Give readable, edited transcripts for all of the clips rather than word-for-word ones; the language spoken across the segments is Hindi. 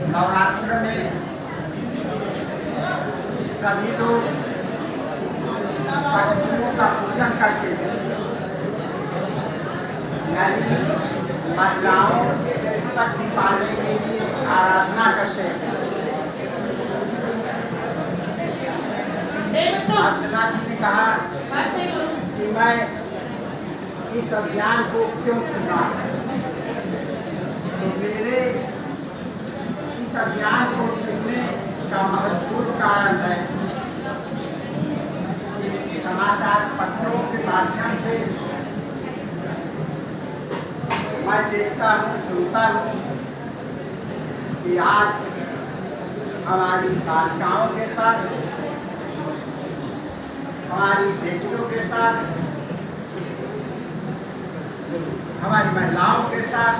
नवरात्र में सभी लोग शक्तियों का पूजन करते हैं, यानी महिलाओं से शक्ति पाने के लिए आराधना करते हैं। अर्चना जी ने कहा कि मैं इस अभियान को क्यों चुना, तो मेरे इस अभियान को चुनने का महत्वपूर्ण कारण है कि समाचार पत्रों के माध्यम से मैं देखता हूँ, सुनता हूँ कि आज हमारी बालिकाओं के साथ, हमारी बेटियों के साथ, हमारी महिलाओं के साथ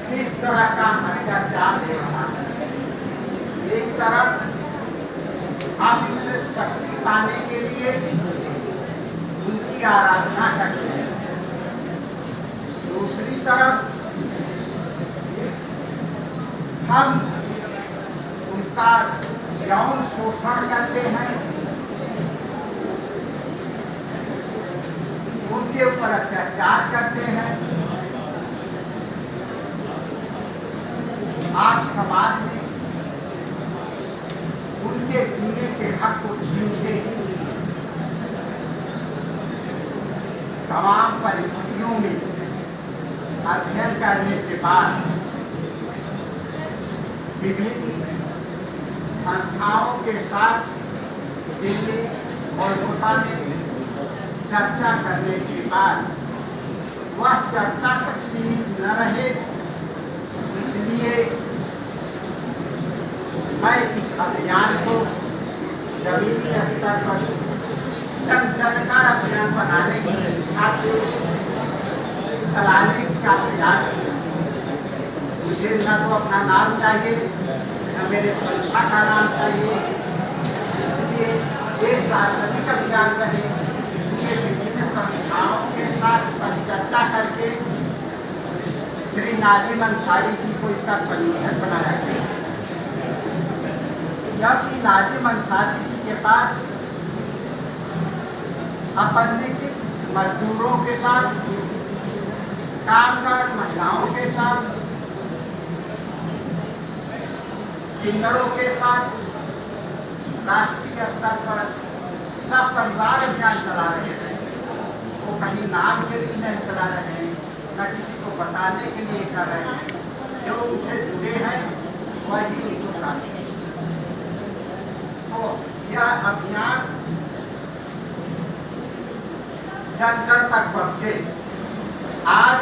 किस तरह का अत्याचार हो रहा है। एक तरफ हम उनसे शक्ति पाने के लिए उनकी आराधना करते हैं, दूसरी तरफ हम उनका यौन शोषण करते हैं, उनके ऊपर अत्याचार करते हैं। आज समाज में उनके जीने के हक को छीनते तमाम परिस्थितियों में अध्ययन करने के बाद विभिन्न संस्थाओं के साथ दिल्ली और कोलकाता में चर्चा करने के बाद वह चर्चा तक सीमित न रहे, इसलिए मैं इस अभियान को जमीनी स्तर पर जन सरकार अभियान बनाने की खातिर चलाने का प्रयास किया। मुझे न तो अपना नाम चाहिए, न मेरे संस्था का नाम चाहिए, इसलिए एक सार्वजनिक अभियान बने। विभिन्न संस्थाओं के साथ परिचर्चा करके श्री नाजिम अंसारी जी को इसका संयोजक बनाया गया, जबकि नाजिम अंसारी जी के पास अपंजीकृत मजदूरों के साथ, कामगार महिलाओं के साथ, किन्नरों के साथ राष्ट्रीय स्तर पर सब परिवार अभियान चला रहे हैं। वो कहीं नाम के लिए नहीं चला रहे हैं, न किसी को बताने के लिए कर रहे हैं, जो उनसे जुड़े हैं वही उनको कराते हैं। तो यह अभियान जन जन तक पहुंचे। आज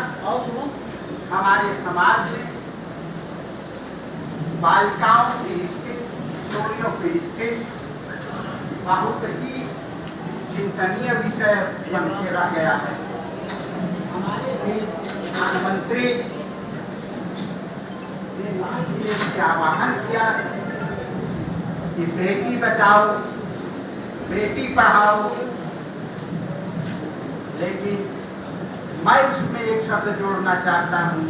हमारे समाज में बालिकाओं की स्थिति, किशोरियों की स्थिति बहुत ही चिंतनीय विषय बन के रह गया है। हमारे देश प्रधानमंत्री ने से आह्वान किया कि बेटी बचाओ, बेटी पढ़ाओ, लेकिन मैं उसमें एक शब्द जोड़ना चाहता हूँ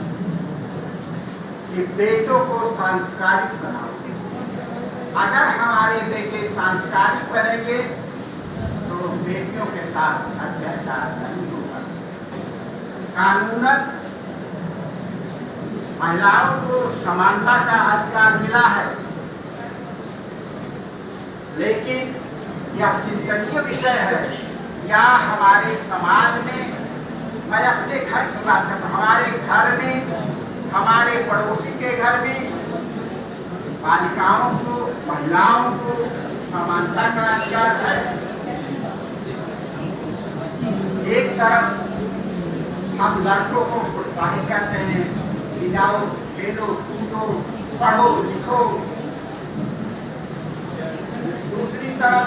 कि बेटों को सांस्कारिक बनाओ। अगर हमारे बेटे सांस्कारिक बनेंगे तो बेटियों के साथ अत्याचार नहीं होगा। कानूनन महिलाओं को समानता का अधिकार मिला है, लेकिन यह चिंतनीय विषय है। या हमारे समाज में, मैं अपने घर की बात करता हूँ, हमारे घर में, हमारे पड़ोसी के घर में बालिकाओं को, महिलाओं को समानता का अधिकार है। एक तरफ हम लड़कों को प्रोत्साहित करते हैं कि जाओ, खेलो, कूदो, पढ़ो, लिखो। दूसरी तरफ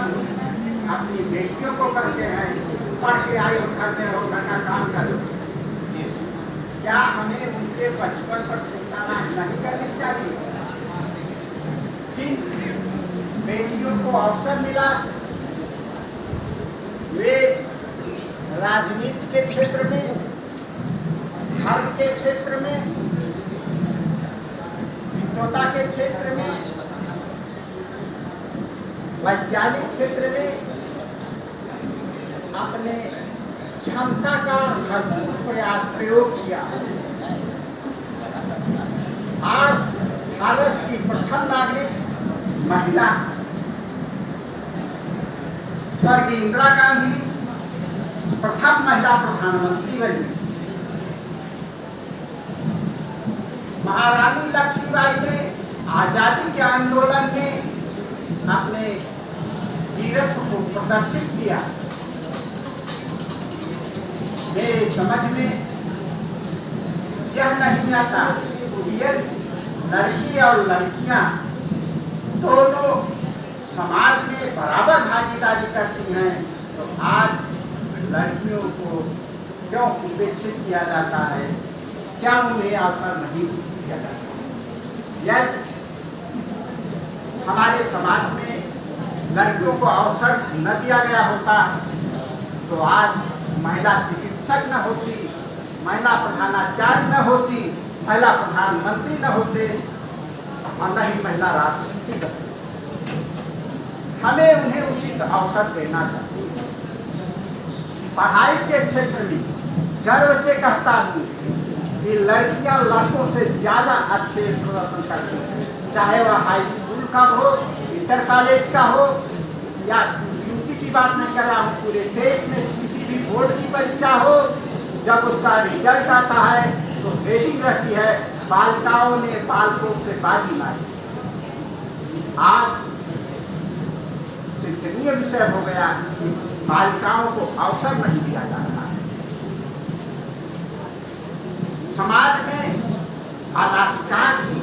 अपनी बेटियों को कहते हैं पढ़ के आए, घर में रहो, घर का काम करो। क्या हमें उनके बचपन पर चिंता नहीं करनी चाहिए? जिन बेटियों को अवसर मिला वे राजनीति के क्षेत्र में, धर्म के क्षेत्र में, के क्षेत्र में, वैज्ञानिक क्षेत्र में अपने क्षमता का भरपूर प्रयोग किया। आज भारत की प्रथम नागरिक महिला स्वर्गीय इंदिरा गांधी प्रथम महिला प्रधानमंत्री बनी। महारानी लक्ष्मीबाई ने आजादी के आंदोलन में अपने वीरत्व को प्रदर्शित किया। मेरे समझ में यह नहीं आता कि यदि लड़की और लड़कियां दोनों समाज में बराबर भागीदारी करती हैं तो आज लड़कियों को क्यों उपेक्षित किया जाता है, क्या उन्हें अवसर नहीं दिया जाता। यदि हमारे समाज में लड़कियों को अवसर न दिया गया होता तो आज महिला चिकित्सक न होती, महिला प्रधानाचार्य न होती, महिला प्रधानमंत्री न होते और न ही महिला राष्ट्रपति बनती। हमें उन्हें उचित अवसर देना चाहिए। पढ़ाई के क्षेत्र में गर्व से कहता हूँ कि लड़कियां लड़कों से ज्यादा अच्छे प्रदर्शन करती हैं, चाहे वह हाई स्कूल का हो, इंटर कॉलेज का हो, या यूपी की बात नहीं कर रहा हूँ, पूरे देश में किसी भी बोर्ड की परीक्षा हो, जब उसका रिजल्ट आता है तो हेडिंग रहती है बालिकाओं ने बालकों से बाजी मारी। आज चिंतनीय विषय हो गया कि बालिकाओं को अवसर नहीं दिया जाता है। समाज में बलात्कार की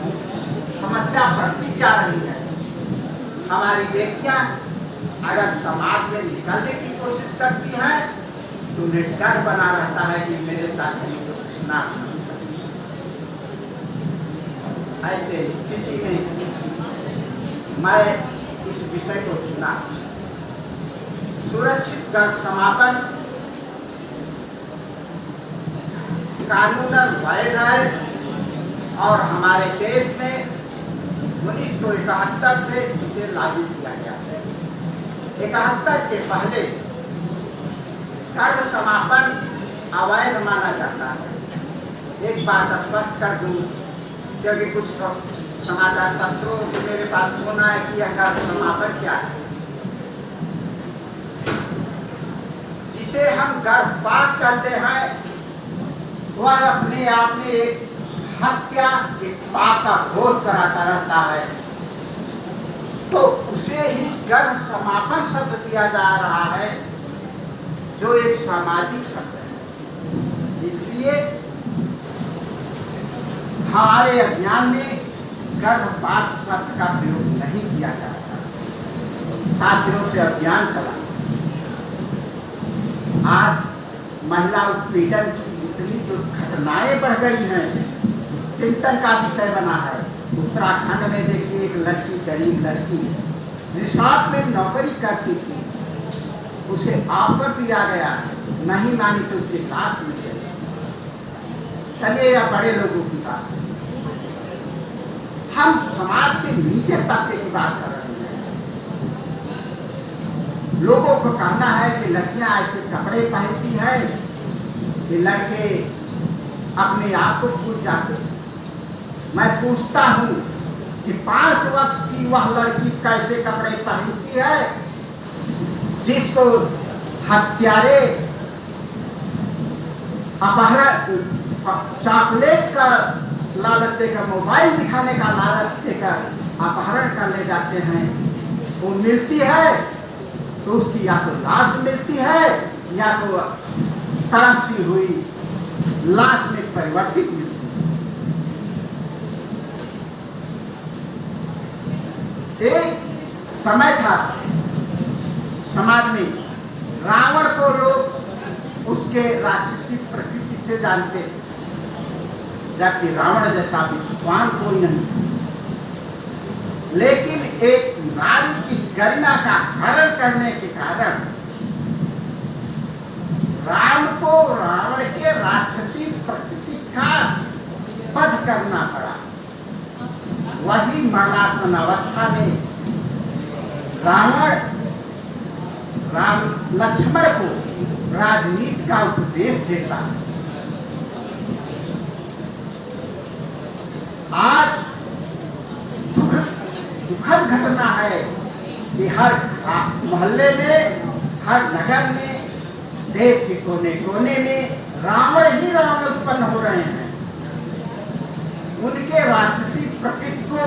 समस्या बढ़ती जा रही है। हमारी बेटियां अगर समाज में निकलने की कोशिश करती हैं तो उन्हें डर बना रहता है कि मेरे साथ ना। ऐसे स्थिति में मैं इस विषय को चुना। सुरक्षित गर्भ समापन कानूनन वैध है और हमारे देश में 1971 से इसे लागू किया गया है। 71 के पहले गर्भ समापन अवैध माना जाता है। एक बात स्पष्ट कर दूं, क्योंकि कुछ समाचार पत्रों से मेरे पास फोन आया कि यह गर्भ समापन क्या है। जिसे हम गर्भपात कहते हैं वह अपने आप में एक हत्या, एक पाप का बोध कराता रहता है, तो उसे ही गर्भ समापन शब्द दिया जा रहा है जो एक सामाजिक शब्द है। इसलिए हमारे अभियान में गर्भपात शब्द का प्रयोग नहीं किया जाता। 7 दिनों से अभियान चला। आज महिला उत्पीड़न की इतनी जो घटनाएं बढ़ गई हैं, चिंतन का विषय बना है। उत्तराखंड में देखिए, एक लड़की, गरीब लड़की रिसोर्ट में नौकरी करती थी, उसे ऑफर दिया गया, नहीं मानी तो उसके लाश मिल गई। चलिए या बड़े लोगों की बात, हम समाज के नीचे तबके की बात कर रहे हैं। लोगों को कहना है कि लड़कियां ऐसे कपड़े पहनती हैं कि लड़के अपने आप को भूल जाते। मैं पूछता हूं कि 5 वर्ष की वह लड़की कैसे कपड़े पहनती है जिसको हत्यारे अपहरण, चॉकलेट का लालच देकर, मोबाइल दिखाने का लालच देकर अपहरण कर ले जाते हैं। वो मिलती है तो उसकी या तो लाश मिलती है या तो तड़पती हुई लाश में परिवर्तित मिलती है। एक समय था समाज में, रावण को लोग उसके राक्षसी प्रकृति से जानते, जबकि रावण जैसा विद्वान कोई नहीं था। लेकिन एक नारी की गरिमा का हरण करने के कारण राम को रावण के राक्षसी प्रकृति का वध करना पड़ा। वही मरणासन अवस्था में राम लक्ष्मण को राजनीति का उपदेश देता है। आज दुखद घटना है कि हर मोहल्ले में, हर नगर में, देश के कोने कोने में रावण ही रावण उत्पन्न हो रहे हैं। उनके राक्षसी प्रकृति को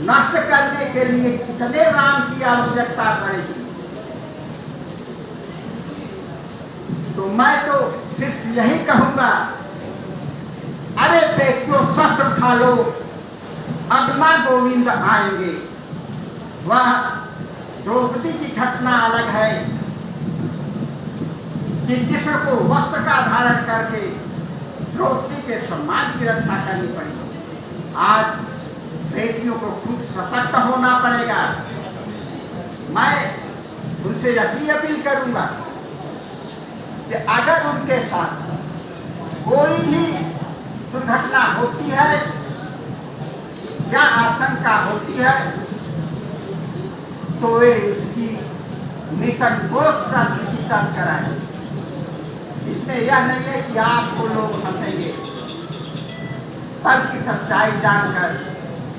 नष्ट करने के लिए कितने राम की आवश्यकता पड़ेगी। तो मैं तो सिर्फ यही कहूंगा, अरे बेटियों शस्त्र उठा लो, अगमा गोविंद आएंगे। वह द्रौपदी की घटना अलग है कि जिसको वस्त्र का धारण करके द्रौपदी के सम्मान की रक्षा करनी पड़ी। आज बेटियों को खुद सशक्त होना पड़ेगा। मैं उनसे यही अपील करूंगा कि अगर उनके साथ कोई भी दुर्घटना होती है या आशंका होती है तो वे उसकी निसंकोच प्राथमिकी दर्ज कराएं। इसमें यह नहीं है कि आपको लोग हंसेंगे, बल्कि सच्चाई जानकर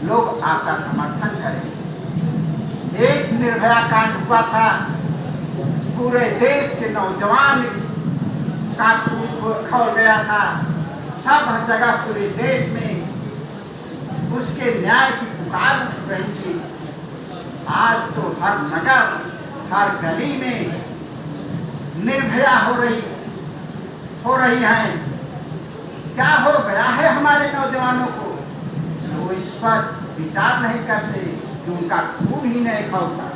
लोग आपका समर्थन करें। एक निर्भया कांड हुआ था, पूरे देश के नौजवान का खून खौल गया था। सब जगह पूरे देश में उसके न्याय की पुकार उठ रही थी। आज तो हर नगर, हर गली में निर्भया हो रही है। क्या हो गया है हमारे नौजवानों को? वो इस पर विचार नहीं करते कि उनका खून ही नहीं खौलता।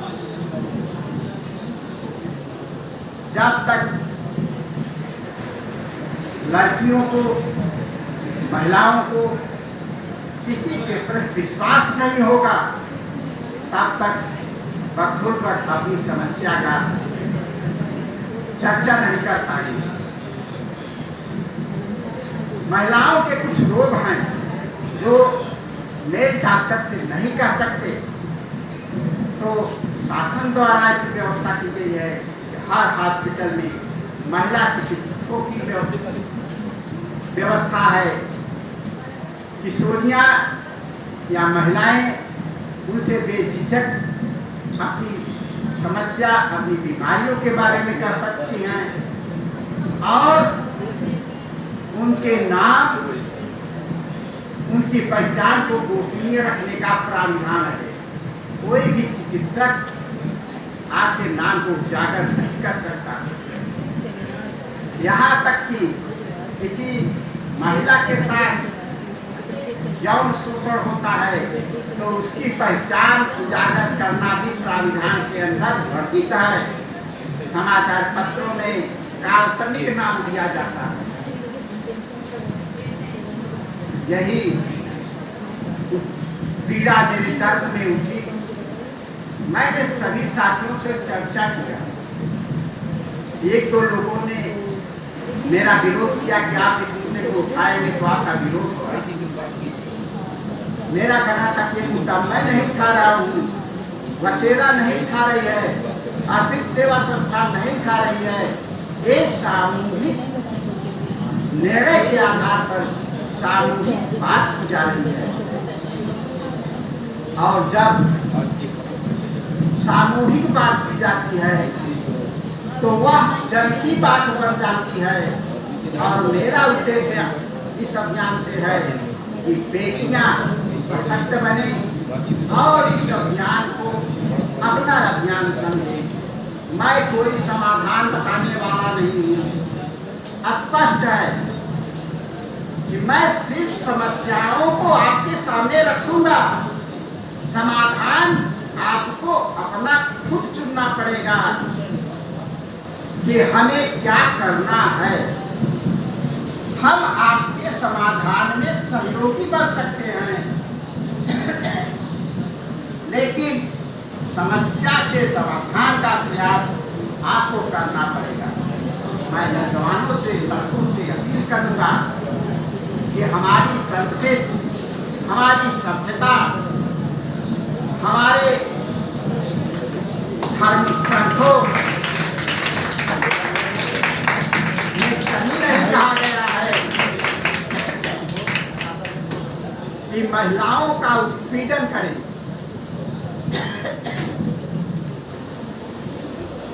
जब तक लड़कियों को, महिलाओं को किसी के प्रति विश्वास नहीं होगा, तब तक खुलकर अपनी समस्या का चर्चा नहीं कर पाएंगे। महिलाओं के कुछ रोग हैं जो मेल डॉक्टर से नहीं कह सकते, तो शासन द्वारा ऐसी व्यवस्था की गई है कि हर हॉस्पिटल में महिला चिकित्सकों की व्यवस्था है। किशोरियाँ या महिलाएं उनसे बेझिझक अपनी समस्या, अपनी बीमारियों के बारे में कर सकती हैं और उनके नाम, उनकी पहचान को गोपनीय रखने का प्रावधान है। कोई भी चिकित्सक आपके नाम को उजागर नहीं कर सकता। यहाँ तक कि किसी महिला के साथ यौन शोषण होता है तो उसकी पहचान उजागर करना भी प्रावधान के अंदर वर्जित है। समाचार पत्रों में काल्पनिक नाम दिया जाता है। यही पीड़ा मेरे दर्द में उठी। मैंने सभी साथियों से चर्चा किया। एक दो लोगों ने मेरा विरोध किया कि आप इस मुद्दे को उठाएंगे तो आपका विरोध होगा। मेरा कहना था कि मुद्दा मैं नहीं उठा रहा हूँ, वसेरा नहीं उठा रही है, आर्थिक सेवा संस्थान नहीं उठा रही है। एक सामूहिक निर्णय के आधार पर सामूहिक बात की जा रही है और जब सामूहिक बात की जाती है तो वह जन की बात बन जाती है। और मेरा उद्देश्य इस अभियान से है कि बेटियां सशक्त बने और इस अभियान को अपना अभियान समझे। मैं कोई समाधान बताने वाला नहीं हूँ। स्पष्ट है कि मैं सिर्फ समस्याओं को आपके सामने रखूंगा, समाधान आपको अपना खुद चुनना पड़ेगा कि हमें क्या करना है। हम आपके समाधान में सहयोगी बन सकते हैं, लेकिन समस्या के समाधान का प्रयास आपको करना पड़ेगा। मैं नौजवानों से, लड़कों से अपील करूंगा कि हमारी संस्कृति, हमारी सभ्यता हमारे धार्मिक ग्रंथों में कहीं नहीं कहा गया है कि महिलाओं का उत्पीड़न करें।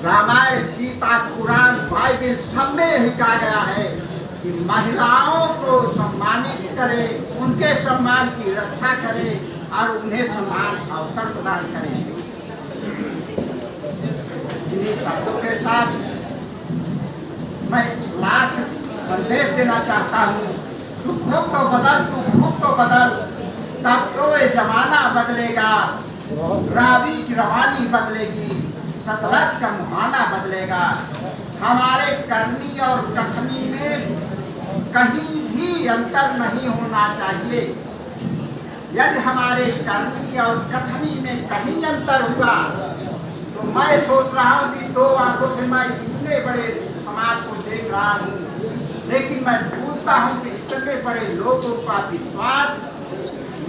रामायण, गीता, कुरान, बाइबल सब में यही कहा गया है कि महिलाओं को सम्मानित करे, उनके सम्मान की रक्षा करे और उन्हें समान अवसर प्रदान करे। इन्हीं शब्दों के साथ मैं लास्ट संदेश देना चाहता हूँ, तू खुद तो बदल, तू खुद तो बदल, तब तो ये जमाना बदलेगा, रावी की रवानी बदलेगी, सतलज का मुहाना बदलेगा। हमारे करनी और कथनी में कहीं भी अंतर नहीं होना चाहिए। यदि हमारे करनी और कथनी में कहीं अंतर हुआ तो मैं सोच रहा हूँ कि दो आंखों से मैं इतने बड़े समाज को देख रहा हूँ, लेकिन मैं भूलता हूँ कि इतने बड़े लोगों का विश्वास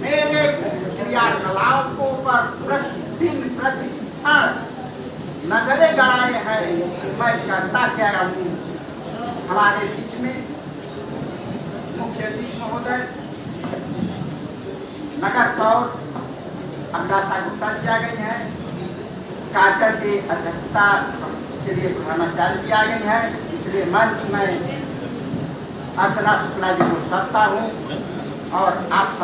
मेरे क्रियाकलापों पर प्रतिदिन प्रतिक्षण नजरें गड़ाए हैं। मैं करता क्या हूँ। हमारे बीच में मुख्याधीश महोदय, नगर कौर अभिलाषा गुप्ता जी आ गई हैं, कार्यक्रम की अध्यक्षता के लिए प्रधानाचार्य जी आ गई हैं, इसलिए मंच में अर्चना शुक्ला जी को सत्ता हूँ और आप